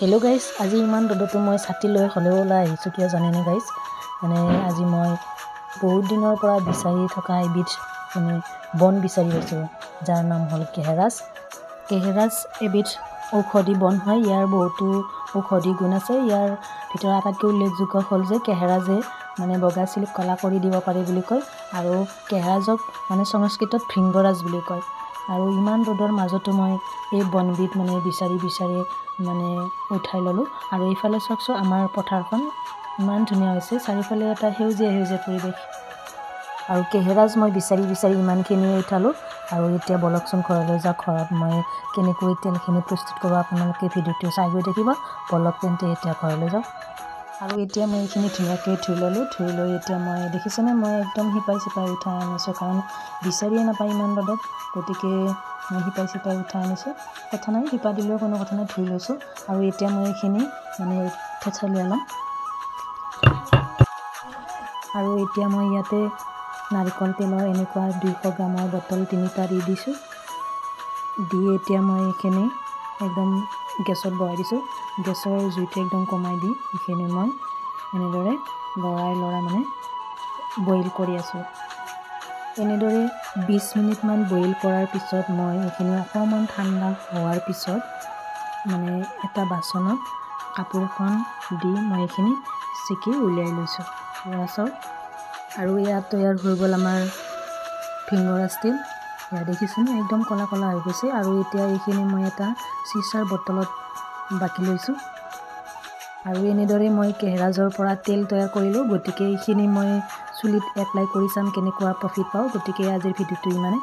Hello' guys, আজি ইমান ৰ'দতো মই ছাতি লৈ হ'লেও ওলাই আহিছোঁ। কিয় জানেনে গাইজ? আজি মই বহুত দিনৰ পৰা বিচাৰি থকা এবিধ বন বিচাৰি পাইছোঁ, যাৰ নাম হ'ল কেহেৰাজ। কেহেৰাজ এবিধ ঔষধি বন হয়। ইয়াৰ বহুতো ঔষধি গুণ আছে। ইয়াৰ ভিতৰত আটাইতকৈ উল্লেখযোগ্য হ'ল যে কেহেৰাজে বগা চিলিক কলা কৰি দিব পাৰে বুলি কয়, আৰু কেহেৰাজক সংস্কৃতত ভৃংগৰাজ বুলি কয়। আৰু ইমান ৰ'দৰ মাজতো মই এই বনবিধ বিচাৰি উঠাই ল'লোঁ। আৰু এইফালে চাওকচোন, আমাৰ পথাৰখন ইমান ধুনীয়া হৈছে, চাৰিওফালে এটা সেউজীয়া সেউজীয়া পৰিৱেশ। আৰু কেহেৰাজ মই বিচাৰি ইমানখিনি উঠালোঁ। আৰু এতিয়া বলকচোন ঘৰলৈ যাওঁ। ঘৰত মই কেনেকৈ তেলখিনি প্ৰস্তুত কৰোঁ আপোনালোকে ভিডিঅ'টো চাই গৈ থাকিব। বলক তেন্তে এতিয়া ঘৰলৈ যাওঁ। আৰু এতিয়া মই এইখিনি ধুনীয়াকৈ ধুই ল'লোঁ। ধুই লৈ এতিয়া মই দেখিছেনে, মই একদম শিপাই উঠাই আনিছোঁ, কাৰণ বিচাৰিয়ে নাপায় ইমান ৰ'দত। গতিকে মই শিপাই উঠাই আনিছোঁ। কথা নাই, শিপা দিলেও কোনো কথা নাই, ধুই লৈছোঁ। আৰু এতিয়া মই এইখিনি থেঠালিয়াই ল'ম। আৰু এতিয়া মই ইয়াতে নাৰিকল তেলৰ এনেকুৱা 200 গ্ৰামৰ বটল 3টা দি দিছোঁ। দি এতিয়া মই এইখিনি একদম গেছত বহাই দিছোঁ। গেছৰ জুইটো একদম কমাই দি এইখিনি মই এনেদৰে লৰাই বইল কৰি আছোঁ। এনেদৰে 20 মিনিটমান বইল কৰাৰ পিছত মই এইখিনি অকণমান ঠাণ্ডা হোৱাৰ পিছত এটা বাচনত কাপোৰ এখন দি মই এইখিনি চেকি উলিয়াই লৈছোঁ। চাওক, আৰু ইয়াত তৈয়াৰ হৈ গ'ল আমাৰ ভৃংগৰাজ তেল। ইয়াত দেখিছেনে, একদম ক'লা হৈ গৈছে। আৰু এতিয়া এইখিনি মই এটা চিচাৰ বটলত বাকি লৈছোঁ। আৰু এনেদৰে মই কেহেৰাজৰ পৰা তেল তৈয়াৰ কৰিলোঁ। গতিকে এইখিনি মই চুলিত এপ্লাই কৰি চাম কেনেকুৱা প্ৰফিট পাওঁ। গতিকে আজিৰ ভিডিঅ'টো ইমানে।